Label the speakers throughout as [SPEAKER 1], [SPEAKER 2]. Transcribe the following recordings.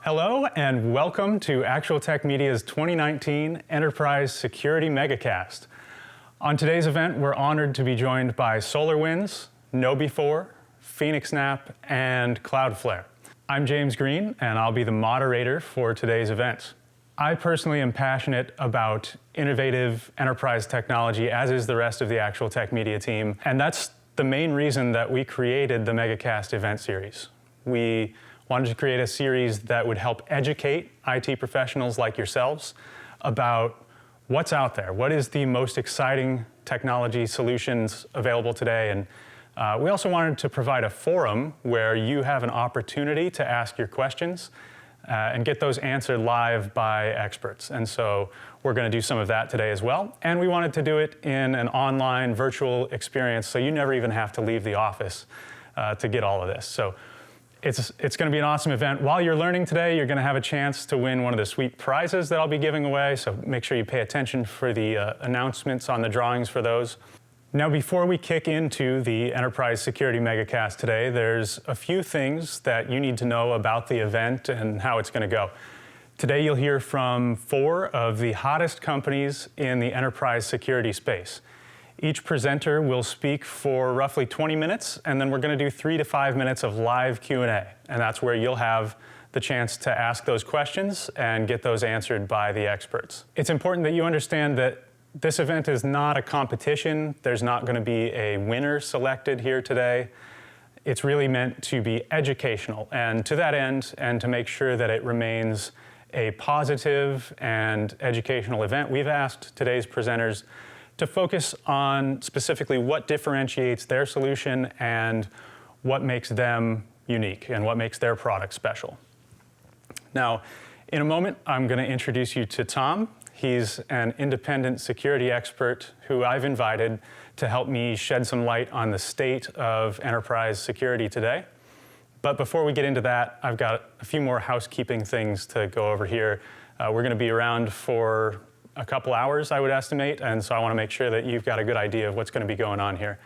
[SPEAKER 1] Hello and welcome to Actual Tech Media's 2019 Enterprise Security Megacast. On today's event, we're honored to be joined by SolarWinds, KnowBe4, PhoenixNAP, and Cloudflare. I'm James Green, and I'll be the moderator for today's event. I personally am passionate about innovative enterprise technology, as is the rest of the Actual Tech Media team, and that's the main reason that we created the Megacast event series. We wanted to create a series that would help educate IT professionals like yourselves about what's out there, what is the most exciting technology solutions available today. And we also wanted to provide a forum where you have an opportunity to ask your questions and get those answered live by experts. And so we're going to do some of that today as well. And we wanted to do it in an online virtual experience, so you never even have to leave the office to get all of this. So it's going to be an awesome event. While you're learning today, you're going to have a chance to win one of the sweet prizes that I'll be giving away, so make sure you pay attention for the announcements on the drawings for those. Now, before we kick into the Enterprise Security Megacast today, there's a few things that you need to know about the event and how it's going to go. Today, you'll hear from 4 of the hottest companies in the enterprise security space. Each presenter will speak for roughly 20 minutes, and then we're going to do 3 to 5 minutes of live Q&A, and that's where you'll have the chance to ask those questions and get those answered by the experts. It's important that you understand that this event is not a competition. There's not going to be a winner selected here today. It's really meant to be educational, and to that end, and to make sure that it remains a positive and educational event, we've asked today's presenters to focus on specifically what differentiates their solution and what makes them unique and what makes their product special. Now, in a moment, I'm going to introduce you to Tom. He's an independent security expert who I've invited to help me shed some light on the state of enterprise security today. But before we get into that, I've got a few more housekeeping things to go over here. We're going to be around for a couple hours, I would estimate, and so I want to make sure that you've got a good idea of what's going to be going on here.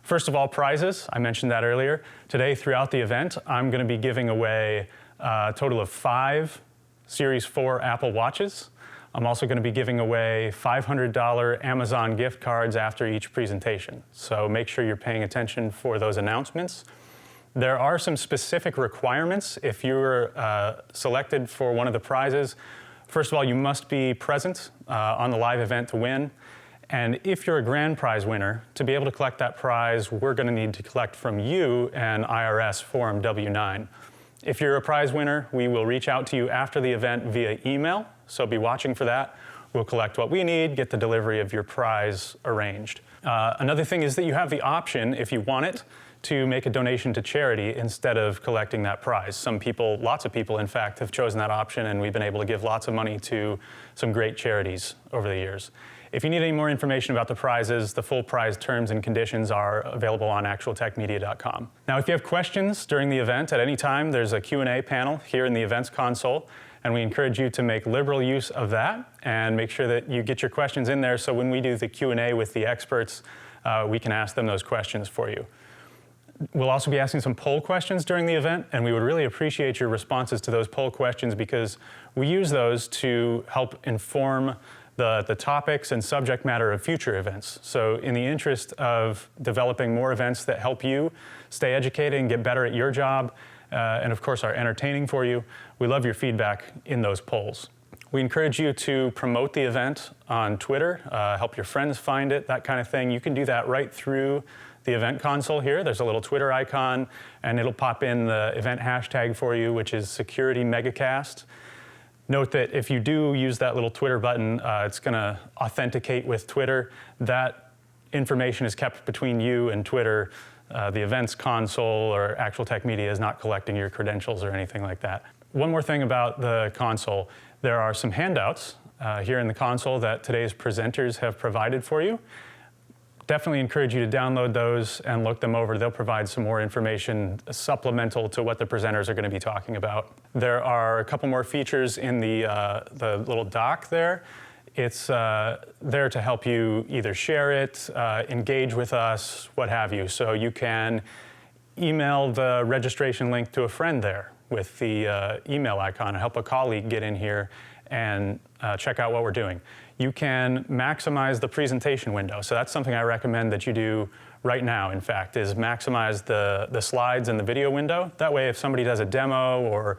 [SPEAKER 1] First of all, prizes. I mentioned that earlier. Today, throughout the event, I'm going to be giving away a total of 5 Series 4 Apple Watches. I'm also going to be giving away $500 Amazon gift cards after each presentation, so make sure you're paying attention for those announcements. There are some specific requirements if you're selected for one of the prizes. First of all, you must be present on the live event to win. And if you're a grand prize winner, to be able to collect that prize, we're going to need to collect from you an IRS Form W-9. If you're a prize winner, we will reach out to you after the event via email, so be watching for that. We'll collect what we need, get the delivery of your prize arranged. Another thing is that you have the option, if you want it, to make a donation to charity instead of collecting that prize. Some people, lots of people in fact, have chosen that option, and we've been able to give lots of money to some great charities over the years. If you need any more information about the prizes, the full prize terms and conditions are available on actualtechmedia.com. Now, if you have questions during the event at any time, there's a Q&A panel here in the events console, and we encourage you to make liberal use of that and make sure that you get your questions in there so when we do the Q&A with the experts, we can ask them those questions for you. We'll also be asking some poll questions during the event, and we would really appreciate your responses to those poll questions because we use those to help inform the topics and subject matter of future events. So in the interest of developing more events that help you stay educated and get better at your job, and of course are entertaining for you, we love your feedback in those polls. We encourage you to promote the event on Twitter, help your friends find it, that kind of thing. You can do that right through the event console here. There's a little Twitter icon, and it'll pop in the event hashtag for you, which is Security Megacast. Note that if you do use that little Twitter button, it's going to authenticate with Twitter. That information is kept between you and Twitter. The events console or Actual Tech Media is not collecting your credentials or anything like that. One more thing about the console. There are some handouts here in the console that today's presenters have provided for you. Definitely encourage you to download those and look them over. They'll provide some more information supplemental to what the presenters are going to be talking about. There are a couple more features in the little dock there. It's there to help you either share it, engage with us, what have you. So you can email the registration link to a friend there. with the email icon and help a colleague get in here and check out what we're doing. You can maximize the presentation window. So that's something I recommend that you do right now, in fact, is maximize the slides in the video window. That way, if somebody does a demo or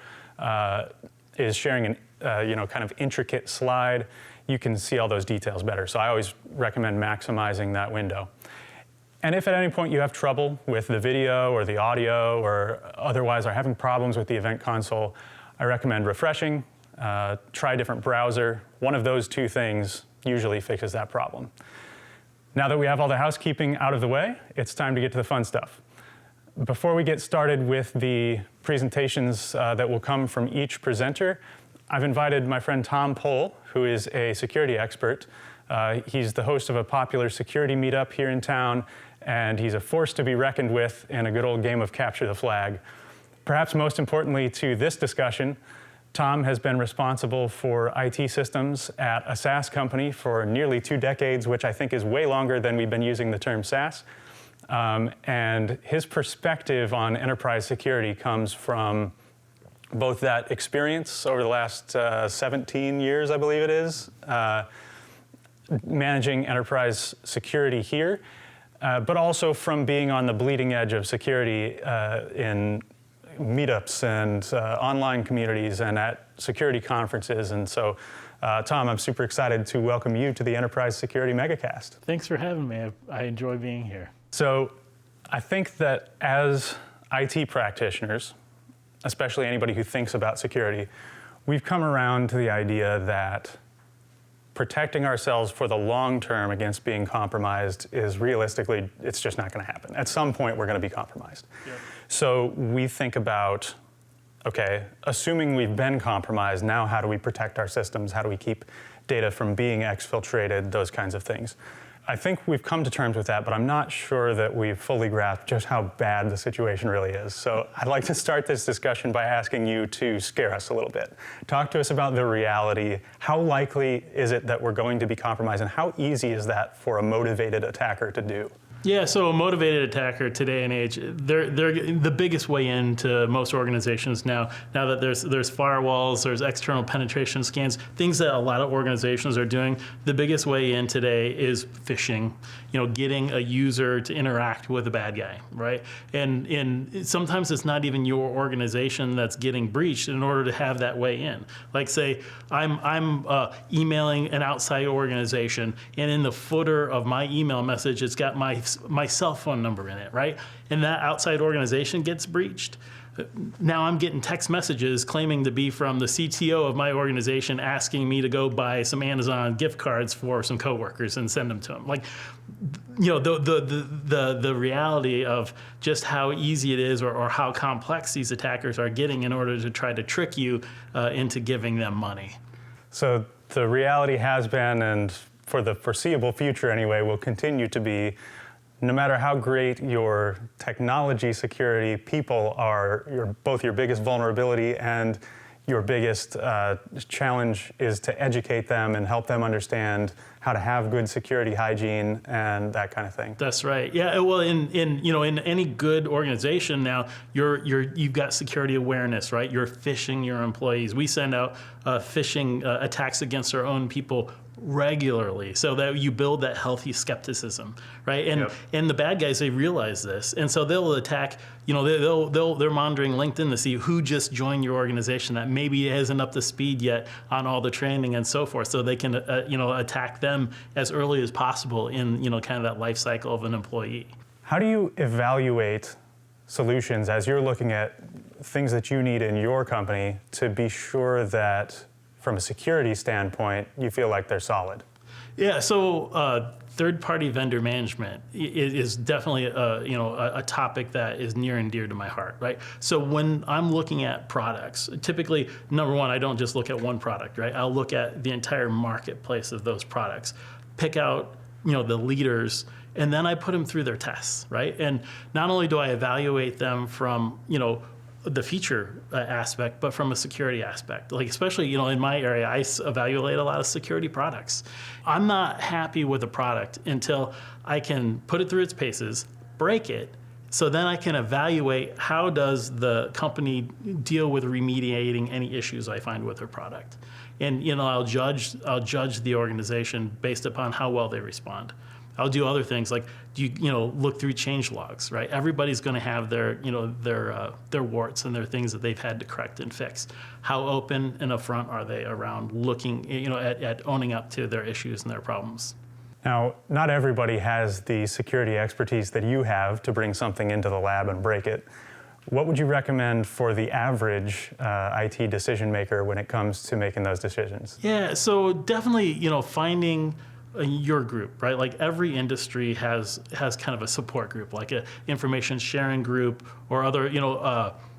[SPEAKER 1] is sharing an kind of intricate slide, you can see all those details better. So I always recommend maximizing that window. And if at any point you have trouble with the video or the audio or otherwise are having problems with the event console, I recommend refreshing, try a different browser. One of those two things usually fixes that problem. Now that we have all the housekeeping out of the way, it's time to get to the fun stuff. Before we get started with the presentations that will come from each presenter, I've invited my friend Pohl, who is a security expert. He's the host of a popular security meetup here in town, and he's a force to be reckoned with in a good old game of capture the flag. Perhaps most importantly to this discussion, Tom has been responsible for IT systems at a SaaS company for nearly 2 decades, which I think is way longer than we've been using the term SaaS. And his perspective on enterprise security comes from both that experience over the last 17 years, I believe it is, managing enterprise security here, but also from being on the bleeding edge of security in meetups and online communities and at security conferences. And so, Tom, I'm super excited to welcome you to the Enterprise Security Megacast.
[SPEAKER 2] Thanks for having me. I enjoy being here.
[SPEAKER 1] So I think that as IT practitioners, especially anybody who thinks about security, we've come around to the idea that protecting ourselves for the long term against being compromised is realistically, it's just not going to happen. At some point, we're going to be compromised. Yep. So we think about, okay, assuming we've been compromised, now how do we protect our systems? How do we keep data from being exfiltrated? Those kinds of things. I think we've come to terms with that, but I'm not sure that we've fully grasped just how bad the situation really is. So I'd like to start this discussion by asking you to scare us a little bit. Talk to us about the reality. How likely is it that we're going to be compromised, and how easy is that for a motivated attacker to do?
[SPEAKER 2] Yeah, so a motivated attacker today and age, they're the biggest way into most organizations now that there's firewalls, there's external penetration scans, things that a lot of organizations are doing. The biggest way in today is phishing, getting a user to interact with a bad guy, right? And sometimes it's not even your organization that's getting breached in order to have that way in. Like say, I'm emailing an outside organization, and in the footer of my email message, it's got my cell phone number in it, right? And that outside organization gets breached. Now I'm getting text messages claiming to be from the CTO of my organization asking me to go buy some Amazon gift cards for some coworkers and send them to them. Like, the reality of just how easy it is or how complex these attackers are getting in order to try to trick you into giving them money.
[SPEAKER 1] So the reality has been, and for the foreseeable future anyway, will continue to be, no matter how great your technology security people are, both your biggest vulnerability and your biggest challenge is to educate them and help them understand how to have good security hygiene and that kind of thing. That's
[SPEAKER 2] right. Yeah. Well, in any good organization now, you've got security awareness, right? You're phishing your employees. We send out phishing attacks against our own people regularly, so that you build that healthy skepticism, right? And and the bad guys, they realize this, and so they'll attack. They're monitoring LinkedIn to see who just joined your organization that maybe isn't up to speed yet on all the training and so forth, so they can attack them as early as possible in kind of that life cycle of an employee.
[SPEAKER 1] How do you evaluate solutions as you're looking at things that you need in your company to be sure that, from a security standpoint, you feel like they're solid?
[SPEAKER 2] Yeah, so third-party vendor management is definitely a topic that is near and dear to my heart, right? So when I'm looking at products, typically, number one, I don't just look at one product, right? I'll look at the entire marketplace of those products, pick out the leaders, and then I put them through their tests, right? And not only do I evaluate them from the feature aspect, but from a security aspect. Like especially, in my area, I evaluate a lot of security products. I'm not happy with a product until I can put it through its paces, break it, So then I can evaluate how does the company deal with remediating any issues I find with their product. And I'll judge the organization based upon how well they respond. I'll do other things like look through change logs, right? Everybody's going to have their warts and their things that they've had to correct and fix. How open and upfront are they around looking at owning up to their issues and their problems?
[SPEAKER 1] Now, not everybody has the security expertise that you have to bring something into the lab and break it. What would you recommend for the average IT decision maker when it comes to making those decisions?
[SPEAKER 2] Yeah, so definitely, finding your group, right? Like every industry has kind of a support group, like an information sharing group or other,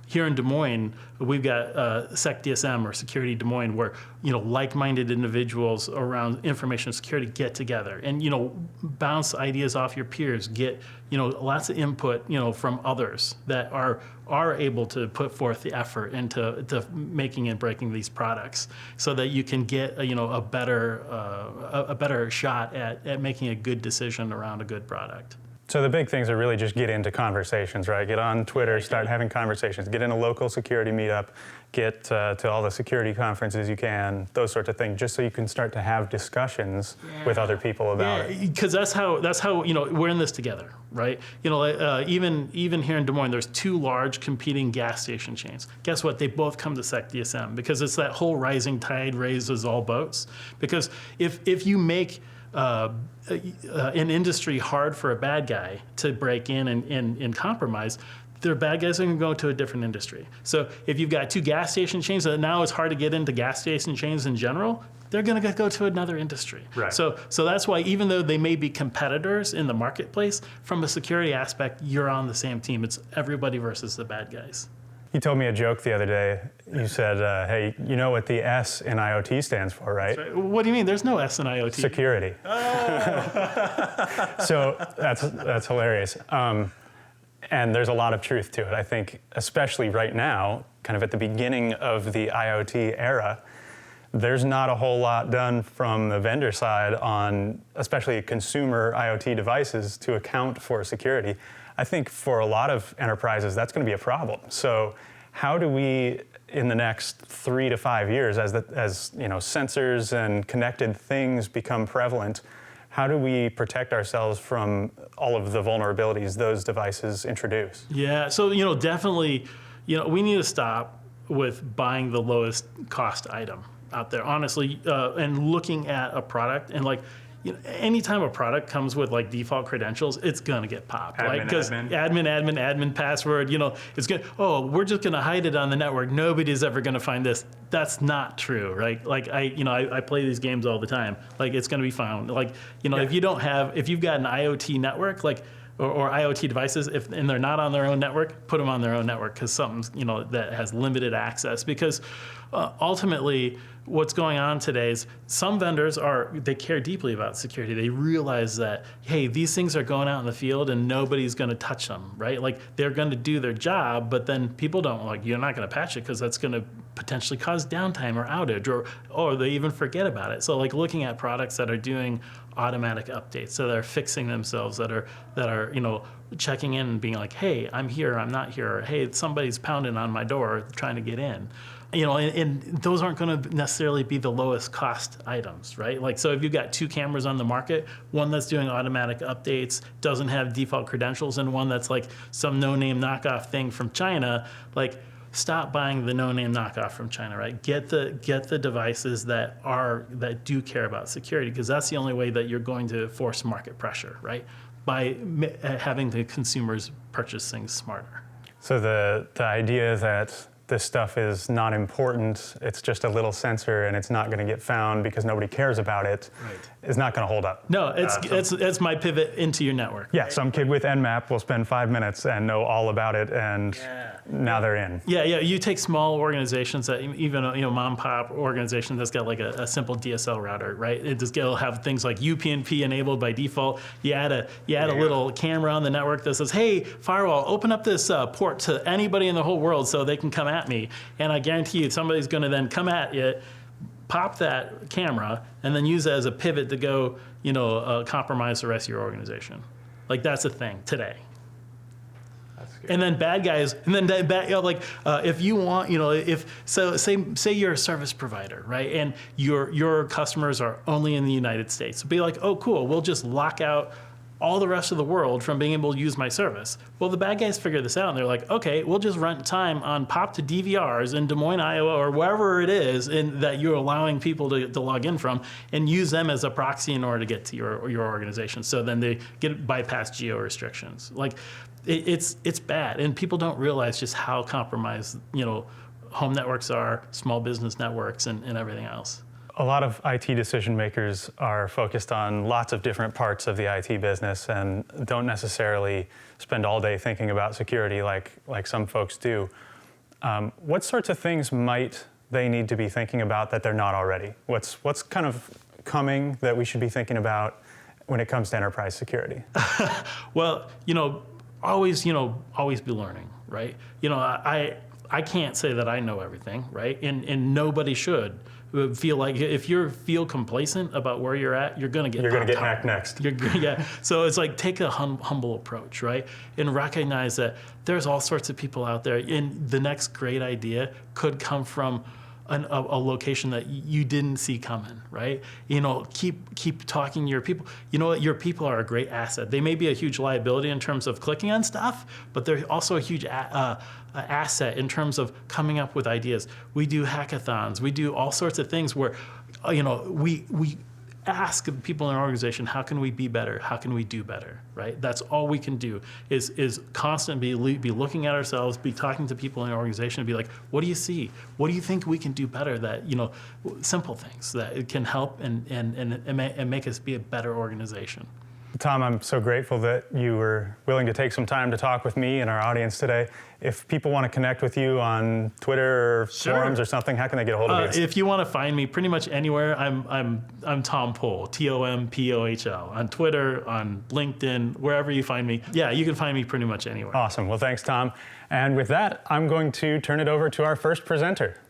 [SPEAKER 2] here in Des Moines, we've got SecDSM or Security Des Moines, where like-minded individuals around information security get together and bounce ideas off your peers, get lots of input from others that are able to put forth the effort into making and breaking these products, so that you can get a better shot at making a good decision around a good product.
[SPEAKER 1] So the big things are really just get into conversations, right? Get on Twitter, start having conversations, get in a local security meetup, get to all the security conferences you can, those sorts of things, just so you can start to have discussions with other people about it.
[SPEAKER 2] Because that's how we're in this together, right? Even here in Des Moines, there's two large competing gas station chains. Guess what? They both come to SecDSM because it's that whole rising tide raises all boats. Because if you make an industry hard for a bad guy to break in and compromise, their bad guys are going to go to a different industry. So if you've got two gas station chains that now it's hard to get into gas station chains in general, they're going to go to another industry.
[SPEAKER 1] Right.
[SPEAKER 2] So that's why even though they may be competitors in the marketplace, from a security aspect, you're on the same team. It's everybody versus the bad guys.
[SPEAKER 1] You told me a joke the other day. You said, hey, you know what the S in IoT stands for, right?
[SPEAKER 2] That's right. What do you mean? There's no S in IoT.
[SPEAKER 1] Security.
[SPEAKER 2] Oh.
[SPEAKER 1] So that's hilarious. And there's a lot of truth to it. I think, especially right now, kind of at the beginning of the IoT era, there's not a whole lot done from the vendor side on, especially consumer IoT devices, to account for security. I think for a lot of enterprises, that's going to be a problem. So how do we, in the next 3 to 5 years, as sensors and connected things become prevalent, how do we protect ourselves from all of the vulnerabilities those devices introduce?
[SPEAKER 2] Yeah, so definitely, we need to stop with buying the lowest cost item out there, honestly, and looking at a product and anytime a product comes with default credentials, it's gonna get popped. Admin password. It's gonna. Oh, we're just gonna hide it on the network. Nobody's ever gonna find this. That's not true, right? I play these games all the time. It's gonna be found. If you've got an IoT network, or IoT devices, and they're not on their own network, put them on their own network, because something's that has limited access. Because ultimately, what's going on today is some vendors they care deeply about security. They realize that, hey, these things are going out in the field and nobody's going to touch them, right? They're going to do their job, but then people don't you're not going to patch it because that's going to potentially cause downtime or outage, or they even forget about it. So looking at products that are doing automatic updates, so they're fixing themselves, that are checking in and being like, hey, I'm here, I'm not here, or hey, somebody's pounding on my door trying to get in. And those aren't going to necessarily be the lowest cost items, right? So if you've got two cameras on the market, one that's doing automatic updates, doesn't have default credentials, and one that's some no-name knockoff thing from China, stop buying the no-name knockoff from China, right? Get the devices that do care about security, because that's the only way that you're going to force market pressure, right? By having the consumers purchase things smarter.
[SPEAKER 1] So the idea that this stuff is not important, it's just a little sensor and it's not going to get found because nobody cares about it, is not going to hold up.
[SPEAKER 2] No, it's my pivot into your network.
[SPEAKER 1] Yeah, some kid with Nmap will spend 5 minutes and know all about it, and now they're in.
[SPEAKER 2] Yeah. You take small organizations that even mom and pop organization that's got a simple DSL router, right? It'll have things like UPnP enabled by default. You add a little camera on the network that says, hey, firewall, open up this port to anybody in the whole world so they can come at me. And I guarantee you somebody's going to then come at you, pop that camera, and then use it as a pivot to go, compromise the rest of your organization. That's a thing today. And then bad guys, and then if you want, say you're a service provider, right, and your customers are only in the United States, be like, oh, cool, we'll just lock out all the rest of the world from being able to use my service. Well, the bad guys figure this out, and they're like, okay, we'll just rent time on pop to DVRs in Des Moines, Iowa, or wherever it is that you're allowing people to log in from, and use them as a proxy in order to get to your organization. So then they bypass geo restrictions. Like, it's bad, and people don't realize just how compromised home networks are, small business networks, and everything else.
[SPEAKER 1] A lot of IT decision makers are focused on lots of different parts of the IT business and don't necessarily spend all day thinking about security like some folks do. What sorts of things might they need to be thinking about that they're not already? What's kind of coming that we should be thinking about when it comes to enterprise security?
[SPEAKER 2] Well, always be learning, right? I can't say that I know everything, right? And nobody should feel like, if you feel complacent about where you're at, you're going to get
[SPEAKER 1] hacked next.
[SPEAKER 2] So it's like, take a humble approach, right? And recognize that there's all sorts of people out there, and the next great idea could come from a location that you didn't see coming, right? Keep talking to your people. You know what? Your people are a great asset. They may be a huge liability in terms of clicking on stuff, but they're also a huge asset in terms of coming up with ideas. We do hackathons. We do all sorts of things where, we ask people in our organization, how can we be better? How can we do better, right? That's all we can do is constantly be looking at ourselves, be talking to people in our organization, and be like, what do you see? What do you think we can do better that, simple things that it can help and make us be a better organization.
[SPEAKER 1] Tom, I'm so grateful that you were willing to take some time to talk with me and our audience today. If people want to connect with you on Twitter or forums or something, how can they get a hold of you?
[SPEAKER 2] If you want to find me pretty much anywhere, I'm Tom Pohl, TOMPOHL, on Twitter, on LinkedIn, wherever you find me. Yeah, you can find me pretty much anywhere.
[SPEAKER 1] Awesome. Well, thanks, Tom. And with that, I'm going to turn it over to our first presenter.